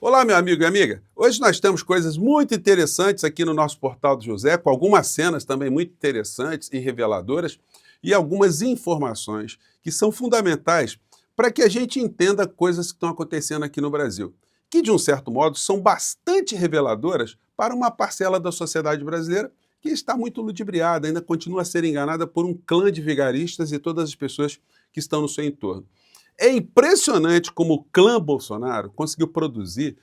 Olá, meu amigo e amiga. Hoje nós temos coisas muito interessantes aqui no nosso Portal do José, com algumas cenas também muito interessantes e reveladoras e algumas informações que são fundamentais para que a gente entenda coisas que estão acontecendo aqui no Brasil, que de um certo modo são bastante reveladoras para uma parcela da sociedade brasileira que está muito ludibriada, ainda continua a ser enganada por um clã de vigaristas e todas as pessoas que estão no seu entorno. É impressionante como o clã Bolsonaro conseguiu produzir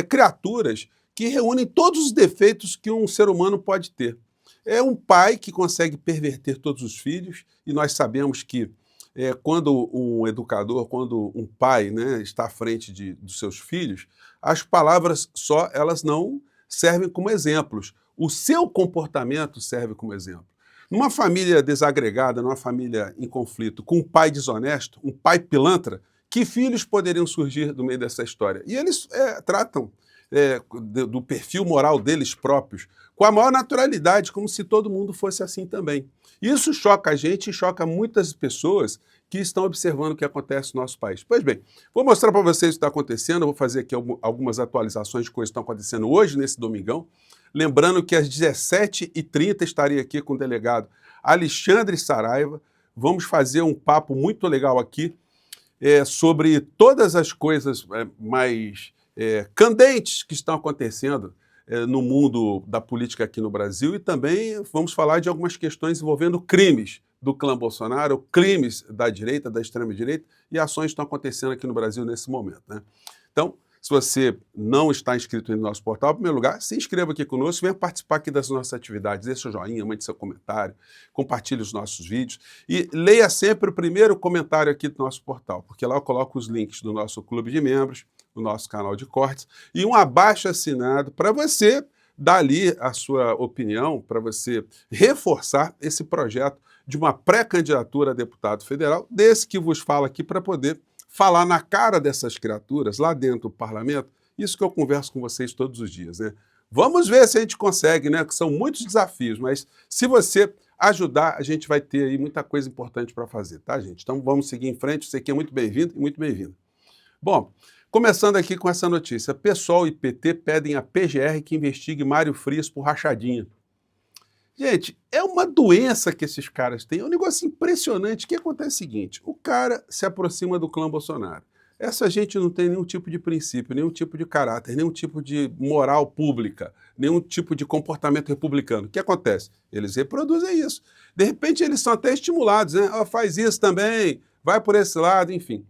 criaturas que reúnem todos os defeitos que um ser humano pode ter. É um pai que consegue perverter todos os filhos, e nós sabemos que quando um educador, quando um pai, né, está à frente dos seus filhos, as palavras só elas não servem como exemplos. O seu comportamento serve como exemplo. Numa família desagregada, numa família em conflito, com um pai desonesto, um pai pilantra, que filhos poderiam surgir do meio dessa história? E eles tratam do perfil moral deles próprios com a maior naturalidade, como se todo mundo fosse assim também. Isso choca a gente e choca muitas pessoas que estão observando o que acontece no nosso país. Pois bem, vou mostrar para vocês o que está acontecendo, vou fazer aqui algumas atualizações de coisas que estão acontecendo hoje, nesse domingão. Lembrando que às 17h30 estaria aqui com o delegado Alexandre Saraiva. Vamos fazer um papo muito legal aqui sobre todas as coisas mais candentes que estão acontecendo no mundo da política aqui no Brasil, e também vamos falar de algumas questões envolvendo crimes do clã Bolsonaro, crimes da direita, da extrema-direita, e ações que estão acontecendo aqui no Brasil nesse momento, né? Então, se você não está inscrito no nosso portal, em primeiro lugar, se inscreva aqui conosco, venha participar aqui das nossas atividades, deixe seu joinha, mande seu comentário, compartilhe os nossos vídeos e leia sempre o primeiro comentário aqui do nosso portal, porque lá eu coloco os links do nosso clube de membros, do nosso canal de cortes e um abaixo-assinado para você dar ali a sua opinião, para você reforçar esse projeto de uma pré-candidatura a deputado federal, desse que vos falo aqui, para poder falar na cara dessas criaturas, lá dentro do parlamento, isso que eu converso com vocês todos os dias, né? Vamos ver se a gente consegue, né? Que são muitos desafios, mas se você ajudar, a gente vai ter aí muita coisa importante para fazer, tá, gente? Então vamos seguir em frente, você aqui é muito bem-vindo e muito bem-vindo. Bom, começando aqui com essa notícia, PSOL e PT pedem à PGR que investigue Mário Frias por rachadinha. Gente, é uma doença que esses caras têm, é um negócio impressionante. O que acontece é o seguinte, o cara se aproxima do clã Bolsonaro. Essa gente não tem nenhum tipo de princípio, nenhum tipo de caráter, nenhum tipo de moral pública, nenhum tipo de comportamento republicano. O que acontece? Eles reproduzem isso. De repente, eles são até estimulados, né? Oh, faz isso também, vai por esse lado, enfim.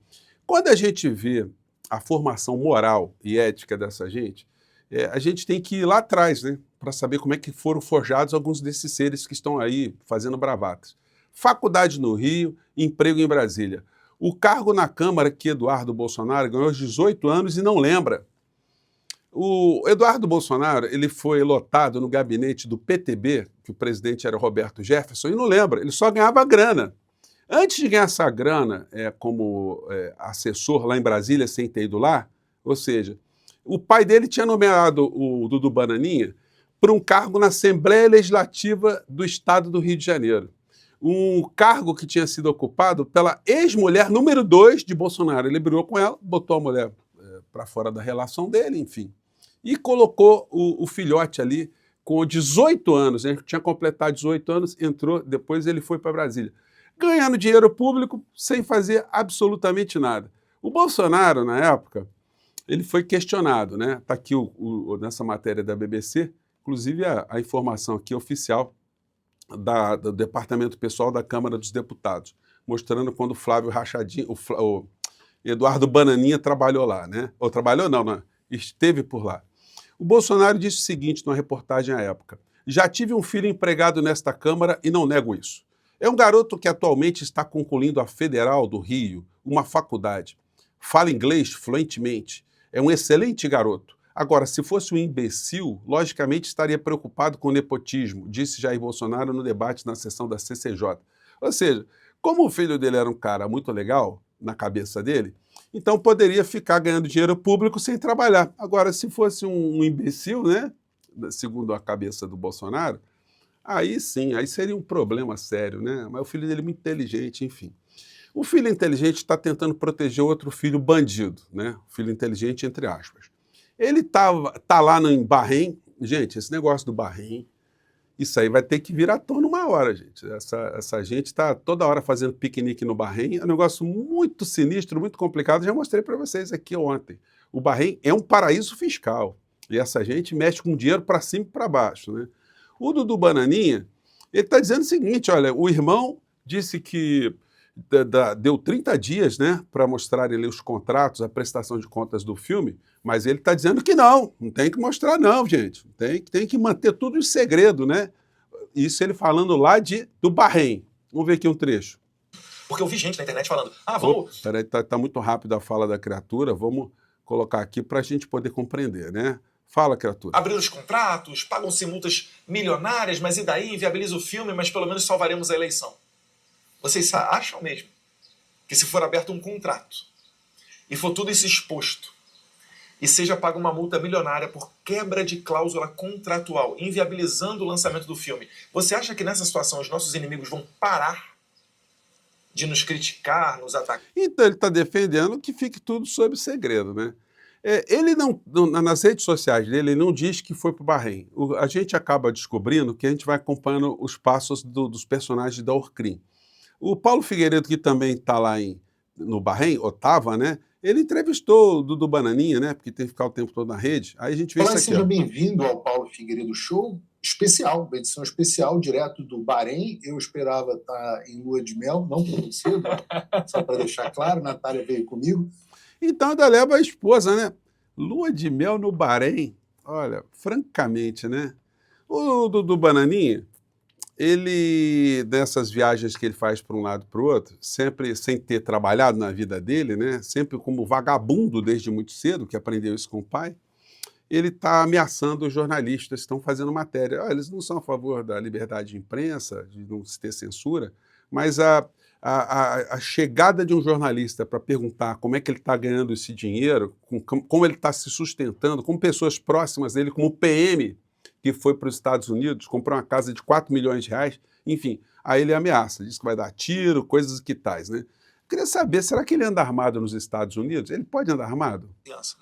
Quando a gente vê a formação moral e ética dessa gente, a gente tem que ir lá atrás, né, para saber como é que foram forjados alguns desses seres que estão aí fazendo bravatas. Faculdade no Rio, emprego em Brasília. O cargo na Câmara que Eduardo Bolsonaro ganhou aos 18 anos e não lembra. O Eduardo Bolsonaro, ele foi lotado no gabinete do PTB, que o presidente era Roberto Jefferson, e não lembra, ele só ganhava grana. Antes de ganhar essa grana como assessor lá em Brasília, sem ter ido lá, ou seja, o pai dele tinha nomeado o Dudu Bananinha para um cargo na Assembleia Legislativa do Estado do Rio de Janeiro. Um cargo que tinha sido ocupado pela ex-mulher número 2 de Bolsonaro. Ele brigou com ela, botou a mulher para fora da relação dele, enfim. E colocou o filhote ali com 18 anos, né? Tinha completado 18 anos, entrou, depois ele foi para Brasília. Ganhando dinheiro público sem fazer absolutamente nada. O Bolsonaro, na época, ele foi questionado, né? Está aqui nessa matéria da BBC, inclusive a informação aqui oficial do Departamento Pessoal da Câmara dos Deputados, mostrando quando o Flávio Rachadinho, o Eduardo Bananinha trabalhou lá, né? Ou trabalhou não, esteve por lá. O Bolsonaro disse o seguinte numa reportagem à época: já tive um filho empregado nesta Câmara e não nego isso. É um garoto que atualmente está concluindo a Federal do Rio, uma faculdade. Fala inglês fluentemente. É um excelente garoto. Agora, se fosse um imbecil, logicamente estaria preocupado com o nepotismo, disse Jair Bolsonaro no debate na sessão da CCJ. Ou seja, como o filho dele era um cara muito legal, na cabeça dele, então poderia ficar ganhando dinheiro público sem trabalhar. Agora, se fosse um imbecil, né, segundo a cabeça do Bolsonaro, aí sim, aí seria um problema sério, né? Mas o filho dele é muito inteligente, enfim. O filho inteligente está tentando proteger outro filho bandido, né? Filho inteligente, entre aspas. Ele tá lá em Bahrein. Gente, esse negócio do Bahrein, isso aí vai ter que vir à tona uma hora, gente. Essa gente está toda hora fazendo piquenique no Bahrein. É um negócio muito sinistro, muito complicado. Já mostrei para vocês aqui ontem. O Bahrein é um paraíso fiscal. E essa gente mexe com dinheiro para cima e para baixo, né? O Dudu Bananinha, ele está dizendo o seguinte, olha, o irmão disse que deu 30 dias, né, para mostrar ali os contratos, a prestação de contas do filme, mas ele está dizendo que não tem que mostrar não, gente. Tem que manter tudo em segredo, né? Isso ele falando lá do Bahrein. Vamos ver aqui um trecho. Porque eu vi gente na internet falando, vamos... Peraí, tá muito rápido a fala da criatura, vamos colocar aqui para a gente poder compreender, né? Fala, criatura. Abrir os contratos, pagam-se multas milionárias, mas e daí? Inviabiliza o filme, mas pelo menos salvaremos a eleição. Vocês acham mesmo que se for aberto um contrato e for tudo isso exposto e seja paga uma multa milionária por quebra de cláusula contratual, inviabilizando o lançamento do filme, você acha que nessa situação os nossos inimigos vão parar de nos criticar, nos atacar? Então ele está defendendo que fique tudo sob segredo, né? Ele nas redes sociais dele, ele não diz que foi para o Bahrein. A gente acaba descobrindo que a gente vai acompanhando os passos dos personagens da Orcrim. O Paulo Figueiredo, que também está lá no Bahrein, ou estava, né? Ele entrevistou o Dudu Bananinha, né? Porque tem que ficar o tempo todo na rede. Aí a gente vê Olá, isso aqui. Seja bem-vindo ao Paulo Figueiredo Show especial, uma edição especial, direto do Bahrein. Eu esperava estar em lua de mel, não tão cedo, só para deixar claro, Natália veio comigo. Então ainda leva a esposa, né? Lua de mel no Bahrein. Olha, francamente, né? O Dudu Bananinha, ele, nessas viagens que ele faz para um lado e para o outro, sempre sem ter trabalhado na vida dele, né? Sempre como vagabundo desde muito cedo, que aprendeu isso com o pai, ele está ameaçando os jornalistas que estão fazendo matéria. Eles não são a favor da liberdade de imprensa, de não se ter censura, mas a chegada de um jornalista para perguntar como é que ele está ganhando esse dinheiro, como ele está se sustentando, com pessoas próximas dele, como o PM, que foi para os Estados Unidos, comprou uma casa de 4 milhões de reais, enfim, aí ele ameaça, diz que vai dar tiro, coisas que tais, né? Queria saber, será que ele anda armado nos Estados Unidos? Ele pode andar armado?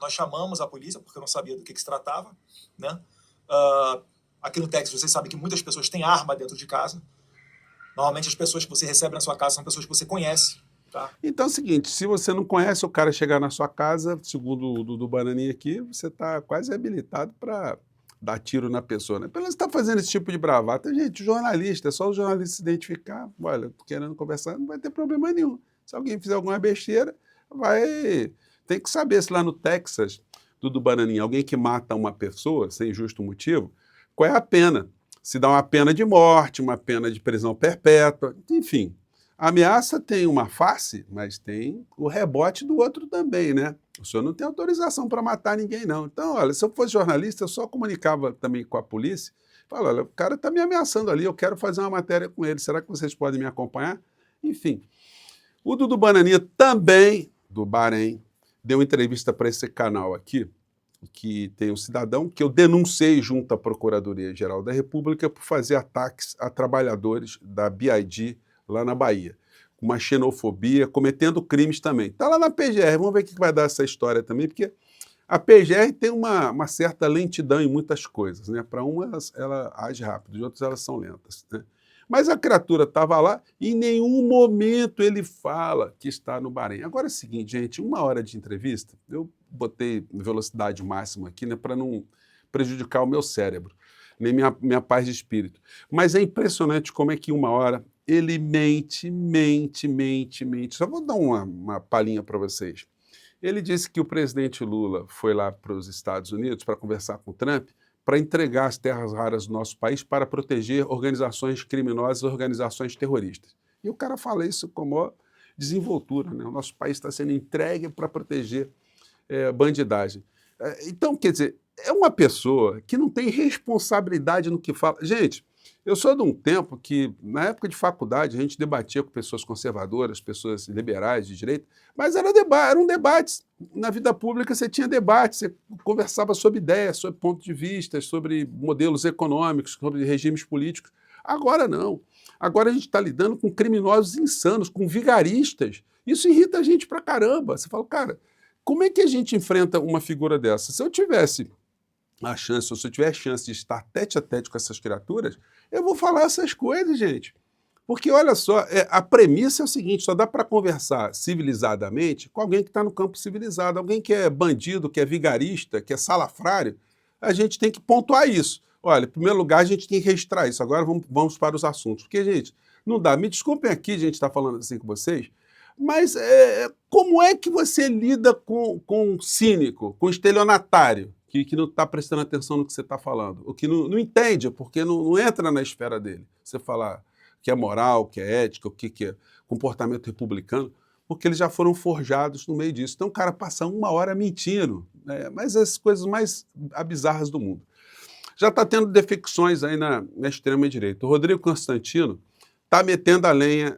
Nós chamamos a polícia, porque eu não sabia do que se tratava, né? Aqui no Texas, vocês sabem que muitas pessoas têm arma dentro de casa. Normalmente as pessoas que você recebe na sua casa são pessoas que você conhece. Tá? Então é o seguinte, se você não conhece o cara chegar na sua casa, segundo o Dudu Bananinha aqui, você está quase habilitado para dar tiro na pessoa, né? Pelo menos está fazendo esse tipo de bravata. Gente, jornalista, é só o jornalista se identificar. Olha, tô querendo conversar, não vai ter problema nenhum. Se alguém fizer alguma besteira, tem que saber se lá no Texas, Dudu Bananinha, alguém que mata uma pessoa sem justo motivo, qual é a pena? Se dá uma pena de morte, uma pena de prisão perpétua, enfim. A ameaça tem uma face, mas tem o rebote do outro também, né? O senhor não tem autorização para matar ninguém, não. Então, olha, se eu fosse jornalista, eu só comunicava também com a polícia. Fala, olha, o cara está me ameaçando ali, eu quero fazer uma matéria com ele, será que vocês podem me acompanhar? Enfim. O Dudu Bananinha também, do Bahrein, deu entrevista para esse canal aqui, que tem um cidadão que eu denunciei junto à Procuradoria-Geral da República por fazer ataques a trabalhadores da BID lá na Bahia, com uma xenofobia, cometendo crimes também. Está lá na PGR, vamos ver o que vai dar essa história também, porque a PGR tem uma certa lentidão em muitas coisas, né? Para umas ela age rápido, de outras elas são lentas, né? Mas a criatura estava lá e em nenhum momento ele fala que está no Bahrein. Agora é o seguinte, gente, 1 hora de entrevista, eu botei velocidade máxima aqui, né, para não prejudicar o meu cérebro, nem minha paz de espírito. Mas é impressionante como é que 1 hora ele mente. Só vou dar uma palhinha para vocês. Ele disse que o presidente Lula foi lá para os Estados Unidos para conversar com o Trump, para entregar as terras raras do nosso país para proteger organizações criminosas, organizações terroristas. E o cara fala isso como desenvoltura, né? O nosso país está sendo entregue para proteger bandidagem. Então, quer dizer, é uma pessoa que não tem responsabilidade no que fala. Gente, eu sou de um tempo que, na época de faculdade, a gente debatia com pessoas conservadoras, pessoas liberais, de direita, mas eram debates. Na vida pública você tinha debates, você conversava sobre ideias, sobre pontos de vista, sobre modelos econômicos, sobre regimes políticos. Agora não. Agora a gente está lidando com criminosos insanos, com vigaristas. Isso irrita a gente pra caramba. Você fala, cara, como é que a gente enfrenta uma figura dessa? Se eu tivesse a chance, ou se eu tiver a chance de estar tete a tete com essas criaturas, eu vou falar essas coisas, gente. Porque, olha só, a premissa é o seguinte, só dá para conversar civilizadamente com alguém que está no campo civilizado, alguém que é bandido, que é vigarista, que é salafrário, a gente tem que pontuar isso. Olha, em primeiro lugar, a gente tem que registrar isso. Agora vamos para os assuntos. Porque, gente, não dá. Me desculpem aqui, a gente está falando assim com vocês, mas como é que você lida com um cínico, com um estelionatário, que não está prestando atenção no que você está falando, ou que não entende, porque não entra na esfera dele. Você falar que é moral, que é ética, o que é comportamento republicano, porque eles já foram forjados no meio disso. Então o cara passa uma hora mentindo, né? Mas as coisas mais bizarras do mundo. Já está tendo defecções aí na extrema-direita. O Rodrigo Constantino está metendo a lenha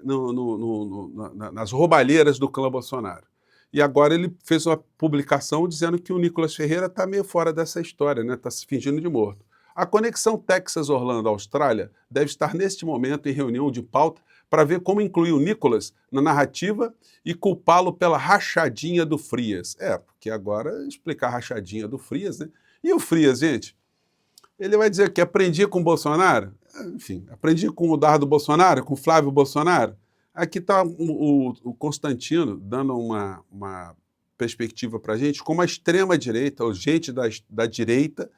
nas roubalheiras do clã Bolsonaro. E agora ele fez uma publicação dizendo que o Nicolas Ferreira está meio fora dessa história, né? Está se fingindo de morto. A conexão Texas-Orlando-Austrália deve estar neste momento em reunião de pauta para ver como incluir o Nicolas na narrativa e culpá-lo pela rachadinha do Frias. Porque agora explicar a rachadinha do Frias, né? E o Frias, gente, ele vai dizer que aprendi com o Bolsonaro? Enfim, aprendi com o Dardo Bolsonaro, com o Flávio Bolsonaro? Aqui está o Constantino dando uma perspectiva para a gente, como a extrema-direita, ou gente da direita,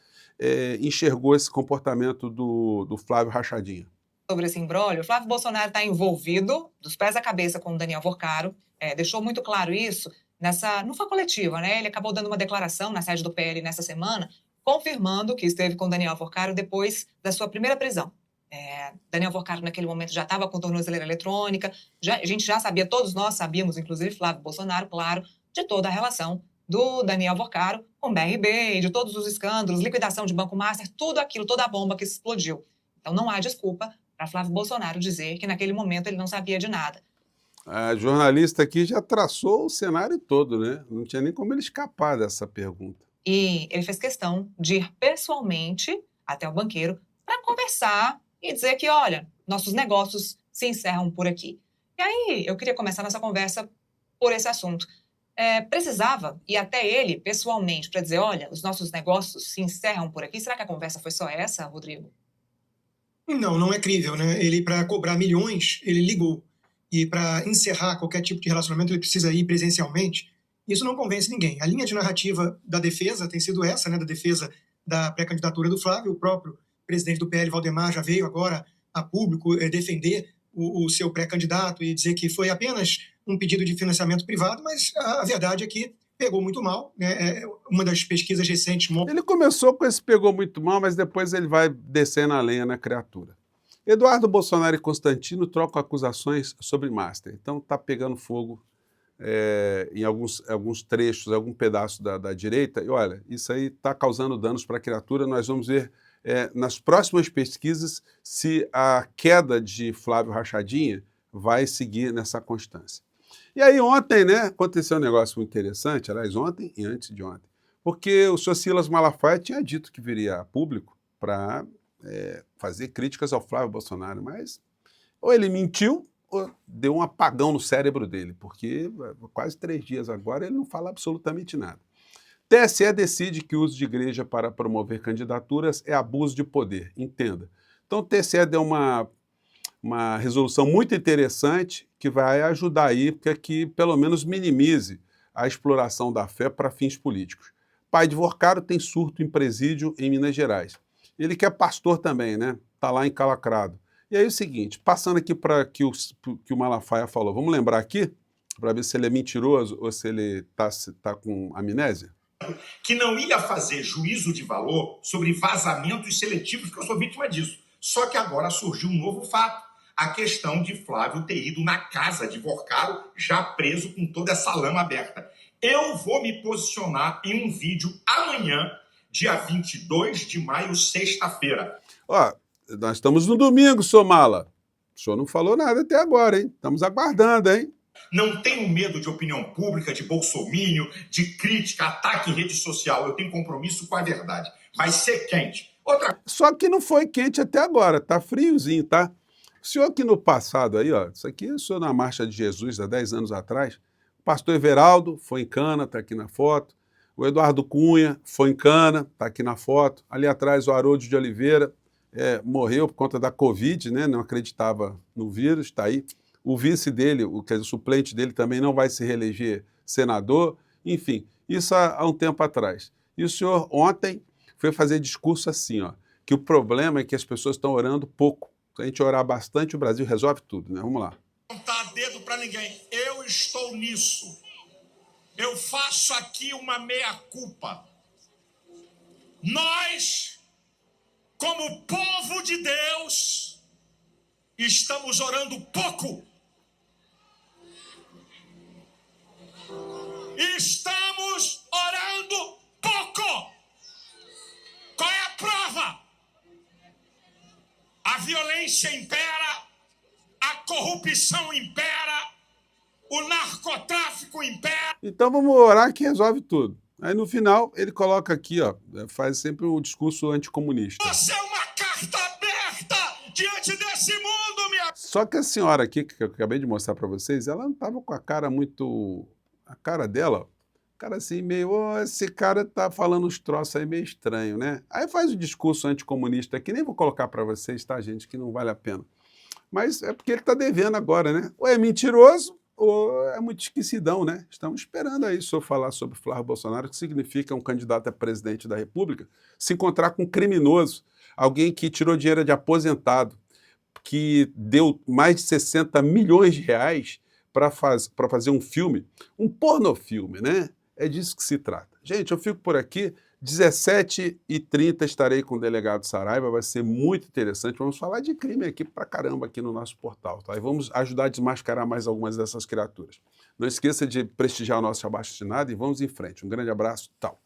enxergou esse comportamento do Flávio Rachadinha. Sobre esse imbróglio, o Flávio Bolsonaro está envolvido dos pés à cabeça com o Daniel Worcaro, deixou muito claro isso não foi coletiva, né? Ele acabou dando uma declaração na sede do PL nessa semana, confirmando que esteve com o Daniel Worcaro depois da sua primeira prisão. Daniel Worcaro, naquele momento, já estava com tornozeleira eletrônica, a gente já sabia, todos nós sabíamos, inclusive Flávio Bolsonaro, claro, de toda a relação do Daniel Worcaro com o BRB, de todos os escândalos, liquidação de Banco Master, tudo aquilo, toda a bomba que explodiu. Então não há desculpa para Flávio Bolsonaro dizer que naquele momento ele não sabia de nada. A jornalista aqui já traçou o cenário todo, né? Não tinha nem como ele escapar dessa pergunta. E ele fez questão de ir pessoalmente até o banqueiro para conversar e dizer que, olha, nossos negócios se encerram por aqui. E aí eu queria começar nossa conversa por esse assunto. Precisava ir até ele pessoalmente para dizer, olha, os nossos negócios se encerram por aqui. Será que a conversa foi só essa, Rodrigo? Não é crível, né? Ele, para cobrar milhões, ele ligou. E para encerrar qualquer tipo de relacionamento, ele precisa ir presencialmente. Isso não convence ninguém. A linha de narrativa da defesa tem sido essa, né? Da defesa da pré-candidatura do Flávio. O próprio presidente do PL, Valdemar, já veio agora a público defender o seu pré-candidato e dizer que foi apenas um pedido de financiamento privado, mas a verdade é que pegou muito mal, né? Uma das pesquisas recentes... Ele começou com esse pegou muito mal, mas depois ele vai descendo a lenha na criatura. Eduardo Bolsonaro e Constantino trocam acusações sobre Master. Então está pegando fogo em alguns trechos, algum pedaço da direita. E olha, isso aí está causando danos para a criatura. Nós vamos ver nas próximas pesquisas se a queda de Flávio Rachadinha vai seguir nessa constância. E aí ontem, né, aconteceu um negócio muito interessante, aliás, ontem e antes de ontem, porque o senhor Silas Malafaia tinha dito que viria a público para fazer críticas ao Flávio Bolsonaro, mas ou ele mentiu ou deu um apagão no cérebro dele, porque quase 3 dias agora ele não fala absolutamente nada. TSE decide que o uso de igreja para promover candidaturas é abuso de poder, entenda. Então o TSE deu uma resolução muito interessante que vai ajudar aí para que pelo menos minimize a exploração da fé para fins políticos. Pai de Worcaro tem surto em presídio em Minas Gerais. Ele que é pastor também, né? Está lá encalacrado. E aí é o seguinte, passando aqui para que o Malafaia falou, vamos lembrar aqui, para ver se ele é mentiroso ou se ele tá com amnésia? Que não ia fazer juízo de valor sobre vazamentos seletivos, porque eu sou vítima disso. Só que agora surgiu um novo fato. A questão de Flávio ter ido na casa de Worcaro, já preso com toda essa lama aberta. Eu vou me posicionar em um vídeo amanhã, dia 22 de maio, sexta-feira. Ó, nós estamos no domingo, senhor Mala. O senhor não falou nada até agora, hein? Estamos aguardando, hein? Não tenho medo de opinião pública, de bolsomínio, de crítica, ataque em rede social. Eu tenho compromisso com a verdade. Vai ser quente. Só que não foi quente até agora, tá friozinho, tá? O senhor que no passado aí, ó, isso aqui o senhor na Marcha de Jesus, há 10 anos atrás, Pastor Everaldo foi em cana, está aqui na foto. O Eduardo Cunha foi em cana, está aqui na foto. Ali atrás, o Haroldo de Oliveira morreu por conta da Covid, né? Não acreditava no vírus, está aí. O vice dele, quer dizer, o suplente dele também não vai se reeleger senador. Enfim, isso há um tempo atrás. E o senhor ontem foi fazer discurso assim, ó, que o problema é que as pessoas estão orando pouco. Se a gente orar bastante, o Brasil resolve tudo, né? Vamos lá. Não tá dedo para ninguém. Eu estou nisso. Eu faço aqui uma meia-culpa. Nós, como povo de Deus, estamos orando pouco. Estamos orando pouco. Qual é a prova? A violência impera, a corrupção impera, o narcotráfico impera. Então vamos orar que resolve tudo. Aí no final ele coloca aqui, ó, faz sempre o discurso anticomunista. Você é uma carta aberta diante desse mundo, minha... Só que a senhora aqui, que eu acabei de mostrar para vocês, ela não estava com a cara muito... A cara dela, cara assim, meio... Oh, esse cara tá falando uns troços aí meio estranho, né? Aí faz o discurso anticomunista aqui, nem vou colocar para vocês, tá, gente, que não vale a pena. Mas é porque ele está devendo agora, né? Ou é mentiroso, ou é muito esquecidão, né? Estamos esperando aí o senhor falar sobre Flávio Bolsonaro, que significa um candidato a presidente da República, se encontrar com um criminoso, alguém que tirou dinheiro de aposentado, que deu mais de 60 milhões de reais para fazer um filme, um pornofilme, né? É disso que se trata. Gente, eu fico por aqui. 17h30 estarei com o delegado Saraiva, vai ser muito interessante. Vamos falar de crime aqui pra caramba aqui no nosso portal, tá? E vamos ajudar a desmascarar mais algumas dessas criaturas. Não esqueça de prestigiar o nosso abaixo-assinado e vamos em frente. Um grande abraço, tal.